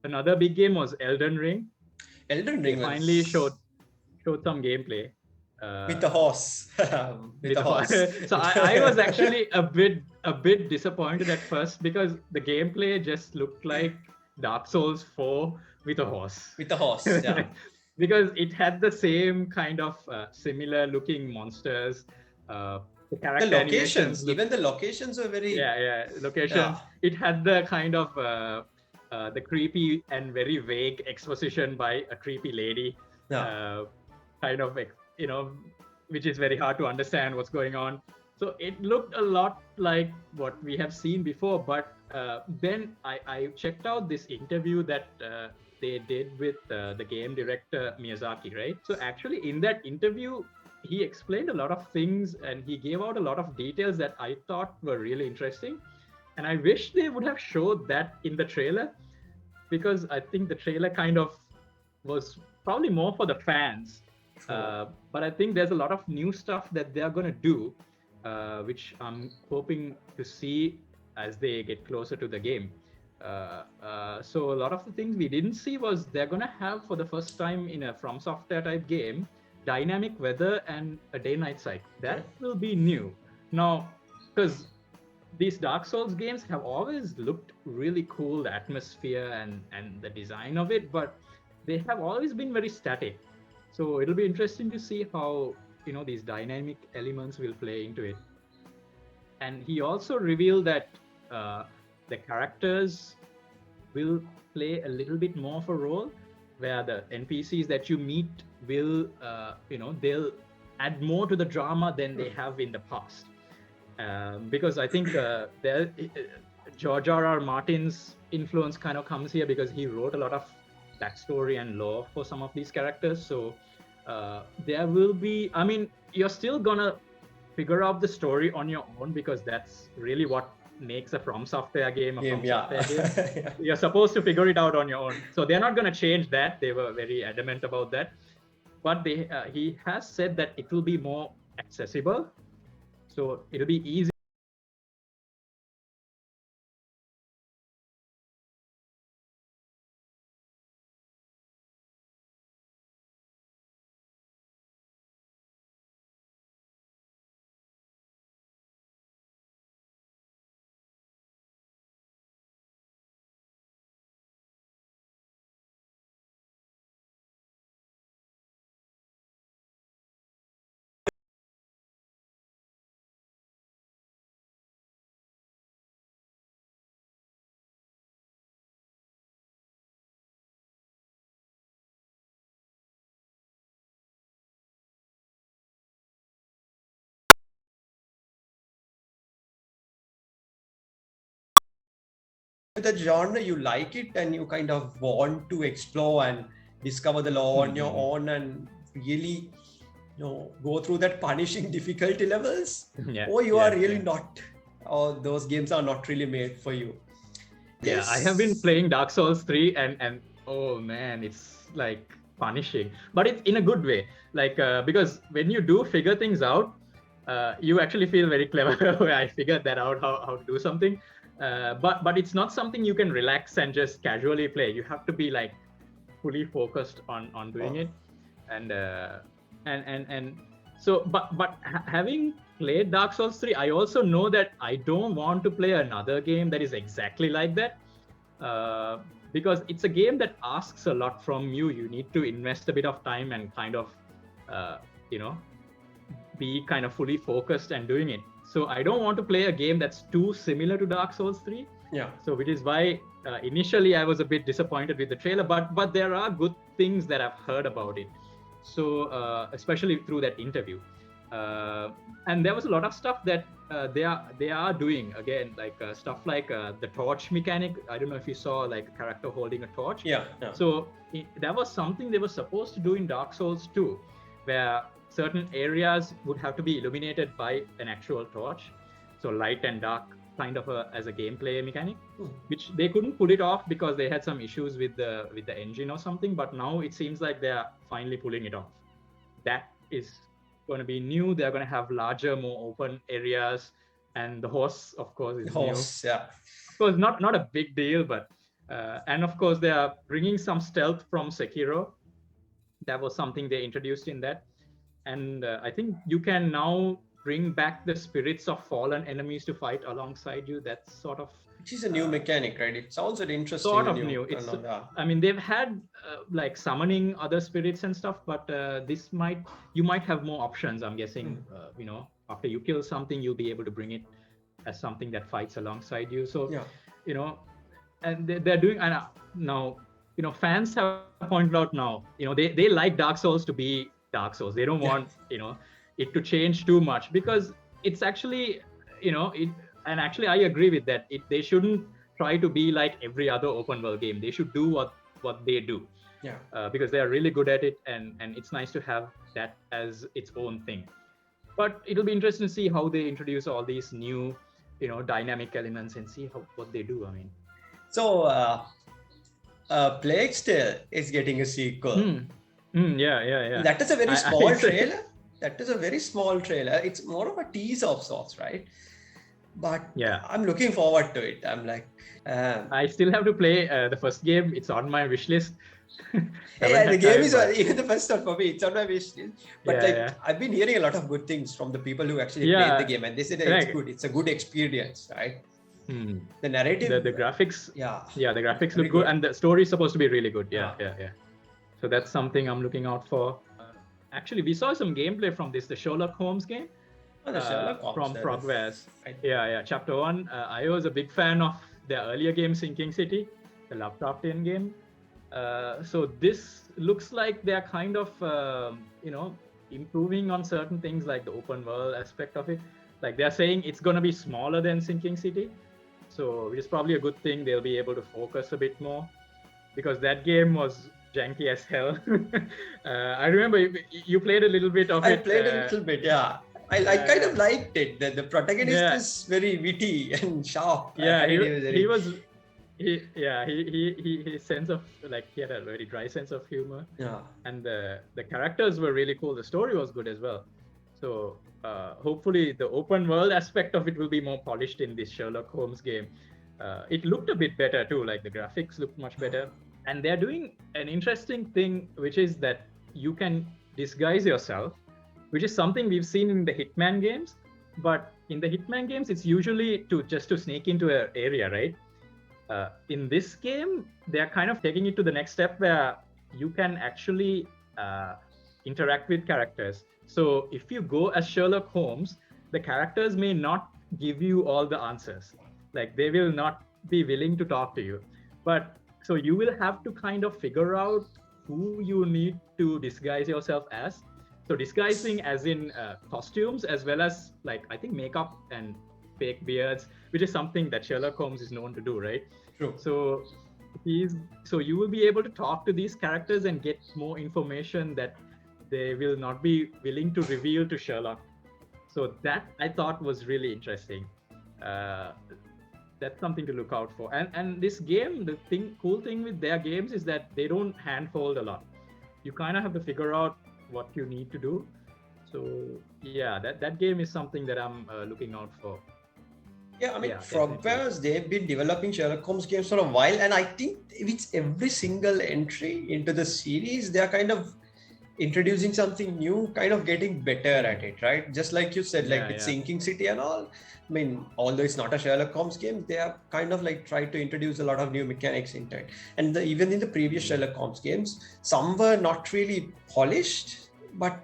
another big game was Elden Ring. Elden They Ring finally was showed some gameplay. with the horse. With the horse. So I was actually a bit disappointed at first because the gameplay just looked like Dark Souls 4 with a horse. With the horse, yeah. Because it had the same kind of similar looking monsters. The character animations looked, Even the locations were very locations. It had the kind of the creepy and very vague exposition by a creepy lady. Kind of, which is very hard to understand what's going on. So it looked a lot like what we have seen before, but then I checked out this interview that they did with the game director Miyazaki, right? So actually in that interview, he explained a lot of things and he gave out a lot of details that I thought were really interesting. And I wish they would have showed that in the trailer, because I think the trailer kind of was probably more for the fans. But I think there's a lot of new stuff that they're going to do, which I'm hoping to see as they get closer to the game. So a lot of the things we didn't see was they're going to have, for the first time in a From Software type game, dynamic weather and a day-night cycle. That will be new. Now, because these Dark Souls games have always looked really cool, the atmosphere and the design of it, but they have always been very static. So it'll be interesting to see how, these dynamic elements will play into it. And he also revealed that the characters will play a little bit more of a role, where the NPCs that you meet will, they'll add more to the drama than they have in the past. Because I think George R.R. Martin's influence kind of comes here, because he wrote a lot of backstory and lore for some of these characters. So there will be, you're still gonna figure out the story on your own, because that's really what makes a From Software game a From Software game. You're supposed to figure it out on your own. So they're not going to change that. They were very adamant about that. But he has said that it will be more accessible. So it'll be easy. The genre, you like it and you kind of want to explore and discover the lore on your own and really go through that punishing difficulty levels, or you are really not, or those games are not really made for you. I have been playing Dark Souls 3 and oh man, it's like punishing, but it's in a good way, like because when you do figure things out, you actually feel very clever. I figured that out, how to do something. But it's not something you can relax and just casually play. You have to be like fully focused on doing it, and so but having played Dark Souls 3, I also know that I don't want to play another game that is exactly like that, because it's a game that asks a lot from you. You need to invest a bit of time and kind of be kind of fully focused and doing it. So I don't want to play a game that's too similar to Dark Souls 3. So which is why initially I was a bit disappointed with the trailer, but there are good things that I've heard about it. So especially through that interview, and there was a lot of stuff that they are doing again, like stuff like the torch mechanic. I don't know if you saw like a character holding a torch. So that was something they were supposed to do in Dark Souls 2, where certain areas would have to be illuminated by an actual torch, so light and dark kind of as a gameplay mechanic, which they couldn't pull it off because they had some issues with the engine or something. But now it seems like they're finally pulling it off. That is going to be new. They're going to have larger, more open areas, and the horse, of course, is new. Of course, not a big deal, but And of course, they are bringing some stealth from Sekiro. That was something they introduced in that. And I think you can now bring back the spirits of fallen enemies to fight alongside you. That's sort of... Which is a new mechanic, right? It sounds very interesting. Sort of new. It's, I mean, they've had like summoning other spirits and stuff, but you might have more options, I'm guessing. You know, after you kill something, you'll be able to bring it as something that fights alongside you. So, you know, and they're doing, and now, you know, fans have pointed out now, you know, they like Dark Souls to be Dark Souls. They don't want, you know, it to change too much, because it's actually, you know, and actually I agree with that. They shouldn't try to be like every other open world game. They should do what they do. Because they are really good at it, and it's nice to have that as its own thing. But it'll be interesting to see how they introduce all these new, you know, dynamic elements and see what they do. I mean, so Plague Tale is getting a sequel. Yeah. That is a very small trailer. That is a very small trailer. It's more of a tease of sorts, right? But I'm looking forward to it. I'm like, I still have to play the first game. It's on my wish list. The game is even the first one for me. It's on my wish list. But I've been hearing a lot of good things from the people who actually played the game, and they say that it's good. It's a good experience, right? The narrative, the graphics, the graphics look good, and the story is supposed to be really good. Yeah. So that's something I'm looking out for. Actually, we saw some gameplay from the Sherlock Holmes game. From Frogwares. Chapter 1. I was a big fan of their earlier game, Sinking City, the Lovecraftian game. So this looks like they're kind of, you know, improving on certain things like the open world aspect of it. Like they're saying it's going to be smaller than Sinking City. So it's probably a good thing. They'll be able to focus a bit more, because that game was janky as hell. I remember you played a little bit of it. I played a little bit, I kind of liked it. The protagonist is very witty and sharp. His sense of, like, he had a very dry sense of humor. And the characters were really cool. The story was good as well. So hopefully the open world aspect of it will be more polished in this Sherlock Holmes game. It looked a bit better too. Like the graphics looked much better. And they're doing an interesting thing, which is that you can disguise yourself, which is something we've seen in the Hitman games. But in the Hitman games, it's usually just to sneak into an area, right? In this game, they're kind of taking it to the next step where you can actually interact with characters. So if you go as Sherlock Holmes, the characters may not give you all the answers. Like they will not be willing to talk to you. But so you will have to kind of figure out who you need to disguise yourself as. So disguising as in costumes, as well as, like, I think makeup and fake beards, which is something that Sherlock Holmes is known to do, right? True. So you will be able to talk to these characters and get more information that they will not be willing to reveal to Sherlock. So that I thought was really interesting. That's something to look out for. And this game, cool thing with their games is that they don't handhold a lot. You kind of have to figure out what you need to do. So yeah, that game is something that I'm looking out for. Yeah, I mean, Frogwares, they've been developing Sherlock Holmes games for a while, and I think with every single entry into the series, they're kind of introducing something new, kind of getting better at it, right? Just like you said, like with Sinking City and all. I mean, although it's not a Sherlock Holmes game, they have kind of like tried to introduce a lot of new mechanics into it. And even in the previous Sherlock Holmes games, some were not really polished, but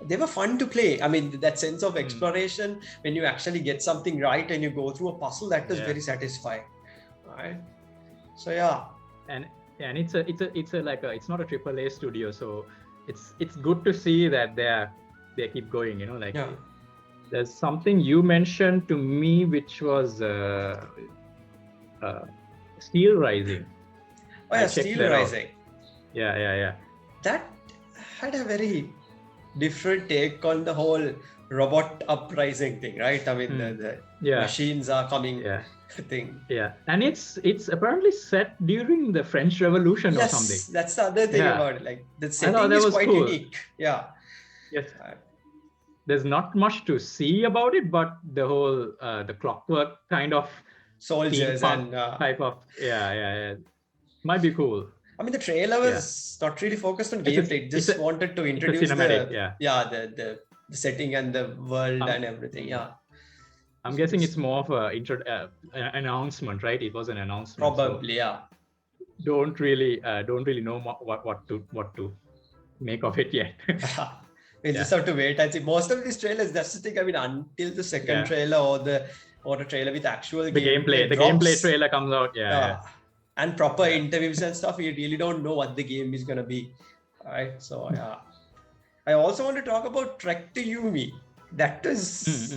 they were fun to play. I mean, that sense of exploration, when you actually get something right and you go through a puzzle, that is very satisfying, right? So and it's not a AAA studio, so it's good to see that they keep going, you know, like there's something you mentioned to me which was Steel Rising. Steel Rising. Yeah. That had a very different take on the whole robot uprising thing, right? I mean, the machines are coming thing. Yeah, and it's apparently set during the French Revolution or something. Yes, that's the other thing about it. Like the setting is quite unique. Yeah. Yes. There's not much to see about it, but the whole the clockwork kind of soldiers and type of yeah. Might be cool. I mean, the trailer was not really focused on gameplay. It just wanted to introduce the setting and the world and everything. Yeah. I'm guessing it's more of an announcement, right? It was an announcement. Probably, yeah. Don't really know what to make of it yet. We'll just have to wait and see. Most of these trailers, that's the thing. I mean, until the second trailer or the trailer with actual gameplay, the gameplay trailer comes out, and proper interviews and stuff, you really don't know what the game is gonna be. All right, so yeah. I also want to talk about Trek to Yumi. That was.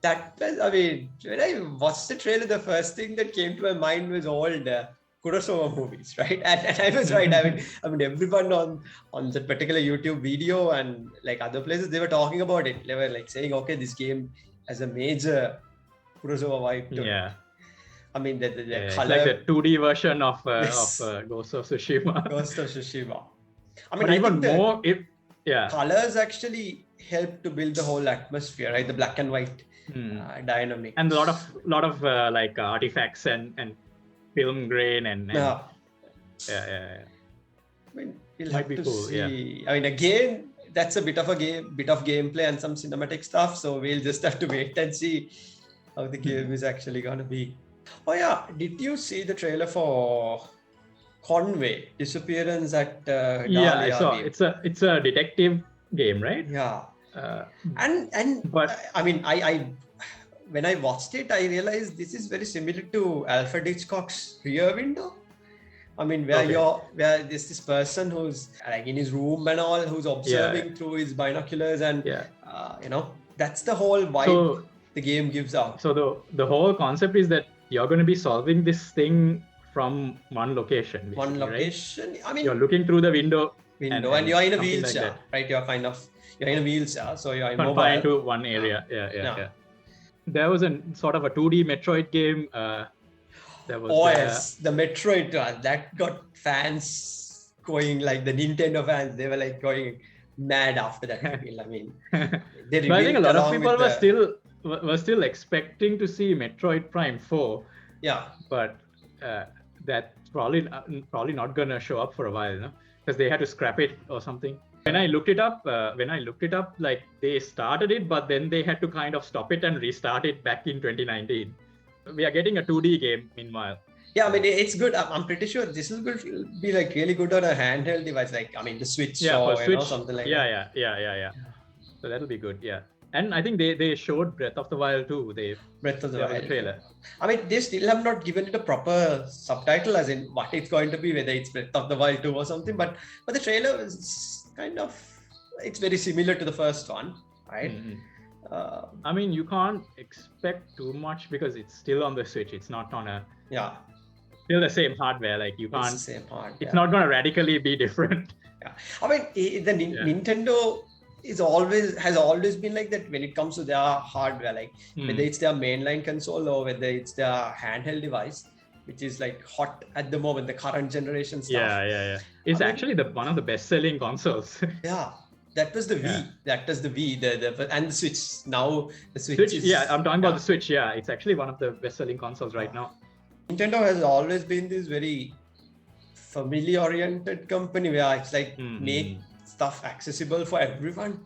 I mean, when I watched the trailer, the first thing that came to my mind was all the Kurosawa movies, right? And I was right. I mean, everyone on that particular YouTube video and like other places, they were talking about it. They were like saying, okay, this game has a major Kurosawa vibe to it. I mean, the color... Like the 2D version of Ghost of Tsushima. Ghost of Tsushima. I mean, but even more, colors actually help to build the whole atmosphere, right? The black and white dynamic. And a lot of like artifacts and film grain and yeah. I mean, we'll have to see. I mean, again, that's a bit of gameplay and some cinematic stuff. So we'll just have to wait and see how the game is actually gonna be. Oh yeah, did you see the trailer for Conway Disappearance at Dahlia? Yeah, I saw. It's a detective game, right? Yeah. But I mean, I when I watched it, I realized this is very similar to Alfred Hitchcock's Rear Window. I mean, where there's this person who's like in his room and all, who's observing through his binoculars, and that's the whole vibe the game gives out. So the whole concept is that you're going to be solving this thing from one location. One location. Right? I mean, you're looking through the window and you're in a wheelchair, like right? You're in a wheelchair, so you're confined to one area. Yeah. There was a sort of a 2D Metroid game. Yes, the Metroid that got fans going, like the Nintendo fans. They were like going mad after that. I mean, I think a lot of people were still expecting to see Metroid Prime 4. Yeah, but that's probably not gonna show up for a while, because they had to scrap it or something. When I looked it up, like they started it, but then they had to kind of stop it and restart it back in 2019. We are getting a 2D game meanwhile. Yeah, I mean, it's good. I'm pretty sure this will be like really good on a handheld device, like the Switch or Switch, something like that. Yeah. So that'll be good. Yeah. And I think they showed Breath of the Wild too. Breath of the Wild trailer. I mean, they still have not given it a proper subtitle, as in what it's going to be, whether it's Breath of the Wild 2 or something. But the trailer is it's very similar to the first one, right? Mm-hmm. I mean, you can't expect too much because it's still on the Switch. It's not on still the same hardware. Like you can't. It's the same hardware. It's not going to radically be different. Yeah, I mean, Nintendo has always been like that when it comes to their hardware, like whether it's their mainline console or whether it's their handheld device, which is like hot at the moment, the current generation stuff. Yeah. It's actually one of the best-selling consoles. Yeah, that was the Wii. Yeah. That was the Wii, and the Switch. Now the Switch is... Yeah, I'm talking about the Switch. Yeah, it's actually one of the best-selling consoles right now. Nintendo has always been this very family-oriented company where it's like make stuff accessible for everyone.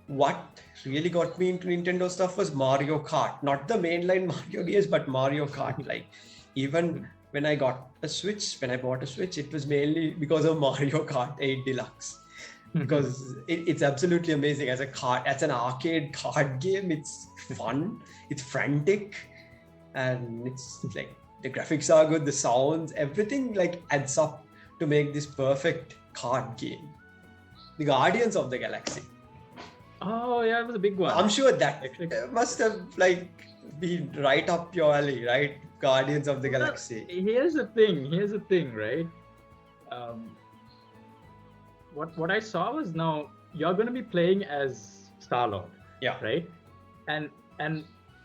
What really got me into Nintendo stuff was Mario Kart, not the mainline Mario DS, but Mario Kart. Like even when I bought a Switch, it was mainly because of Mario Kart 8 Deluxe. Because it's absolutely amazing as an arcade card game. It's fun, it's frantic, and it's like the graphics are good, the sounds, everything like adds up to make this perfect card game. The Guardians of the Galaxy. Oh yeah, it was a big one. I'm sure that must have like been right up your alley, right? Guardians of the Galaxy. Here's the thing, right? What I saw was, now you're going to be playing as Star-Lord. Yeah. Right? And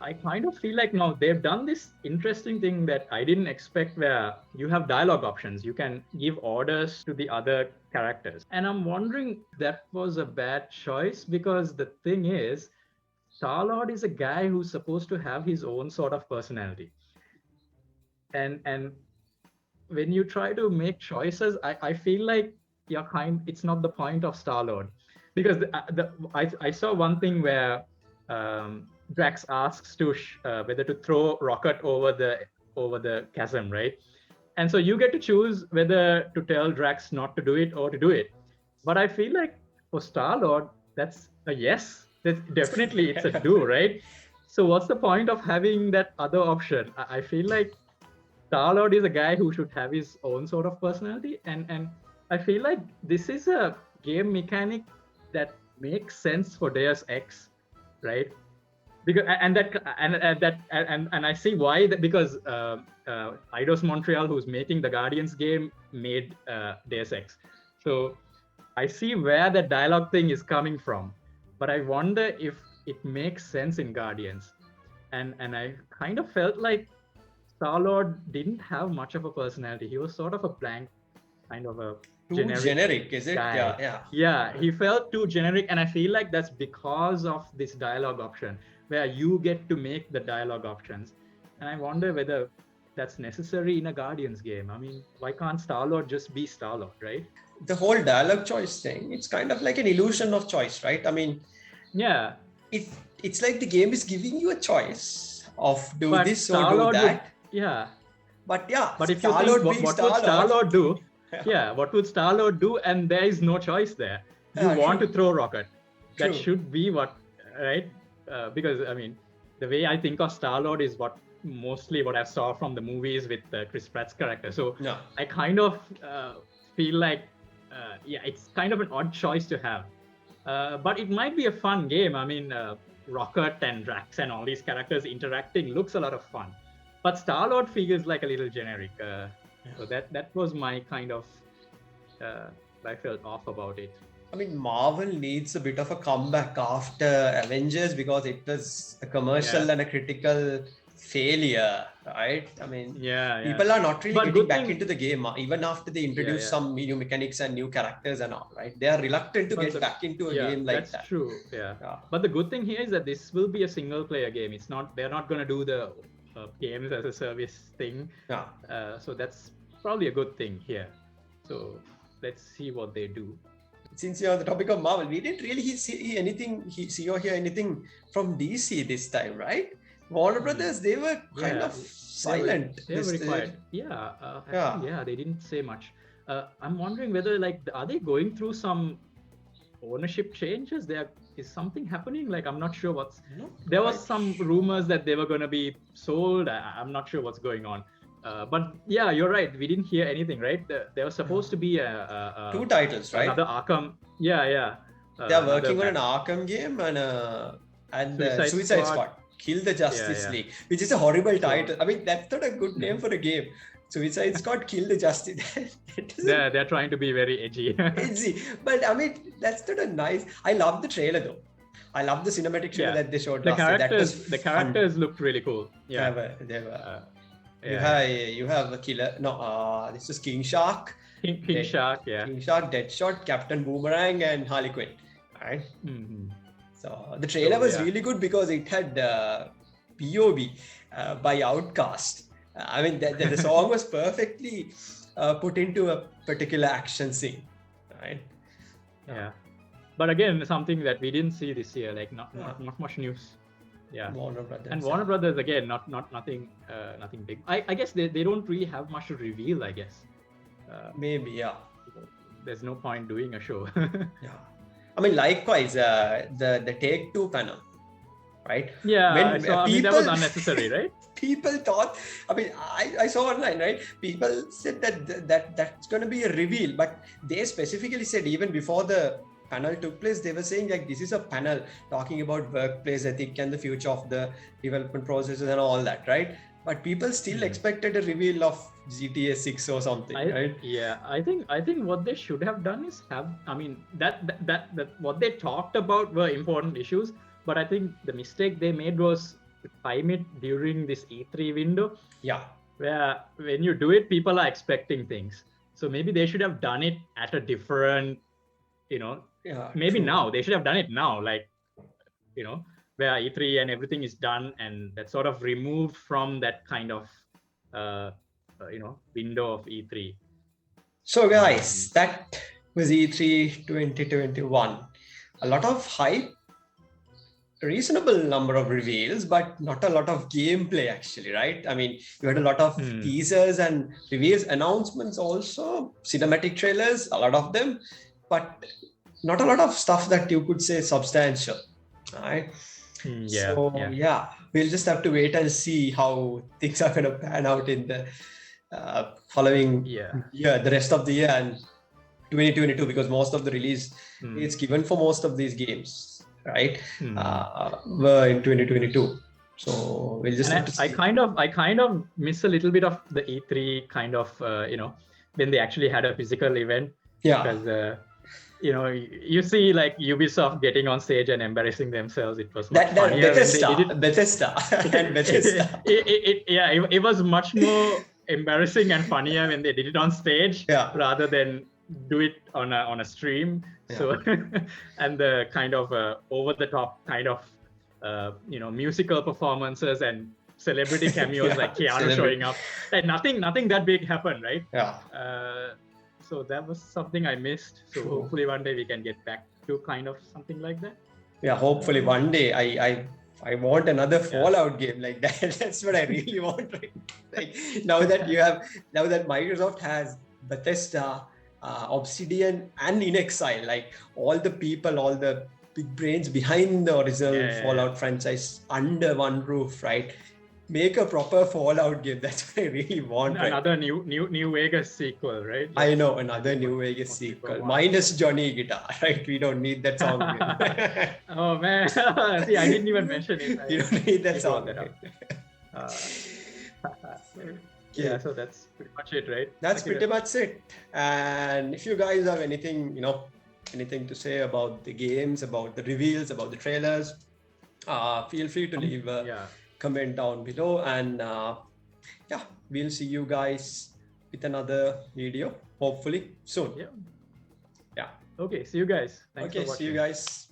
I kind of feel like now they've done this interesting thing that I didn't expect, where you have dialogue options. You can give orders to the other characters. And I'm wondering that was a bad choice, because the thing is, Star-Lord is a guy who's supposed to have his own sort of personality. And when you try to make choices, I feel like it's not the point of Star-Lord. Because I saw one thing where Drax asks to whether to throw rocket over the chasm, right? And so you get to choose whether to tell Drax not to do it or to do it. But I feel like for Star-Lord, that's a yes. That's definitely it's a do, right? So what's the point of having that other option? I feel like Star-Lord is a guy who should have his own sort of personality, and I feel like this is a game mechanic that makes sense for Deus Ex, right? Because and I see why that, because Eidos Montreal, who's making the Guardians game, made Deus Ex, so I see where the dialogue thing is coming from, but I wonder if it makes sense in Guardians, and I kind of felt like Star-Lord didn't have much of a personality. He was sort of a blank, kind of a generic, is it? Guy. Yeah, he felt too generic, and I feel like that's because of this dialogue option, where you get to make the dialogue options. And I wonder whether that's necessary in a Guardians game. I mean, why can't Star-Lord just be Star-Lord, right? The whole dialogue choice thing, it's kind of like an illusion of choice, right? I mean, yeah, it's like the game is giving you a choice of this or do that. Yeah. But yeah, but if you think, what would Star-Lord do? Yeah, what would Star-Lord do? And there is no choice there. You want to throw rocket. That should be what, right? Because, I mean, the way I think of Star-Lord is mostly what I saw from the movies with Chris Pratt's character. So I kind of feel like, it's kind of an odd choice to have. But it might be a fun game. I mean, Rocket and Drax and all these characters interacting looks a lot of fun. But Star-Lord feels like a little generic. So that was my kind of, I felt off about it. I mean, Marvel needs a bit of a comeback after Avengers, because it was a commercial and a critical failure, right? I mean, people are not really getting back into the game, even after they introduce some new mechanics and new characters and all, right? They are reluctant to get back into a game like that. That's true, But the good thing here is that this will be a single-player game. They're not going to do the games as a service thing. So that's probably a good thing here. So let's see what they do. Since you're on the topic of Marvel, we didn't really see or hear anything from DC this time, right? Warner Brothers, they were kind of silent. They were very quiet. They didn't say much. I'm wondering whether, are they going through some ownership changes? Is something happening? I'm not sure there was some rumors that they were going to be sold. I'm not sure what's going on. But yeah, you're right. We didn't hear anything, right? There was supposed to be two titles, right? Another Arkham. Yeah. They're working on an Arkham game and Suicide Squad. Kill the Justice League, which is a horrible title. I mean, that's not a good name for a game. Suicide Squad, Kill the Justice. They're trying to be very edgy. But I mean, that's not a nice. I love the trailer though. I love the cinematic trailer that they showed. The characters looked really cool. Yeah, they were. You have a killer. No, this is King Shark. King Shark, King Shark, Deadshot, Captain Boomerang, and Harley Quinn. Right. Mm-hmm. So the trailer was really good because it had POV by Outkast. I mean, the song was perfectly put into a particular action scene, right? Yeah, but again, something that we didn't see this year, not much news. Yeah, Warner Brothers. And Warner Brothers again, nothing big. I guess they don't really have much to reveal. I guess. Maybe There's no point doing a show. I mean, likewise, the Take-Two panel, right? Yeah, that was unnecessary, right? People thought, I mean, I saw online, right? People said that's going to be a reveal, but they specifically said even before the panel took place, they were saying this is a panel talking about workplace ethic and the future of the development processes and all that, right? But people still expected a reveal of GTA 6 or something, right? Yeah, I think what they should have done is that what they talked about were important issues, but I think the mistake they made was to time it during this E3 window. Yeah. Where when you do it, people are expecting things. So maybe they should have done it at a different, maybe true. Now they should have done it now, where E3 and everything is done, and that's sort of removed from that kind of window of E3. So guys, that was E3 2021. A lot of hype, reasonable number of reveals, but not a lot of gameplay actually, right? I mean, you had a lot of teasers and reveals, announcements also, cinematic trailers, a lot of them, but not a lot of stuff that you could say substantial, right? Yeah, we'll just have to wait and see how things are going to pan out in the following year, the rest of the year and 2022, because most of the release is given for most of these games, right? Were in 2022. So we'll just have to see. I kind of miss a little bit of the E3 kind of when they actually had a physical event. Because you see like Ubisoft getting on stage and embarrassing themselves. It was much funnier Bethesda. It was much more embarrassing and funnier when they did it on stage rather than do it on a stream. So and the kind of over the top kind of musical performances and celebrity cameos like Keanu showing up, and nothing that big happened, right? So that was something I missed. So hopefully one day we can get back to kind of something like that. Yeah, hopefully one day. I want another Fallout game like that. That's what I really want. Right? Like now that Microsoft has Bethesda, Obsidian, and In Exile, like all the people, all the big brains behind the original Fallout franchise under one roof, right? Make a proper Fallout game. That's what I really want. Another New Vegas sequel, right? I know, another New Vegas sequel. Minus Johnny Guitar, right? We don't need that song. Oh man, see, I didn't even mention it. You don't need that song. So that's pretty much it, right? That's pretty much it. And if you guys have anything to say about the games, about the reveals, about the trailers, feel free to leave a comment down below, and we'll see you guys with another video hopefully soon. Okay, see you guys. Thanks for watching. See you guys.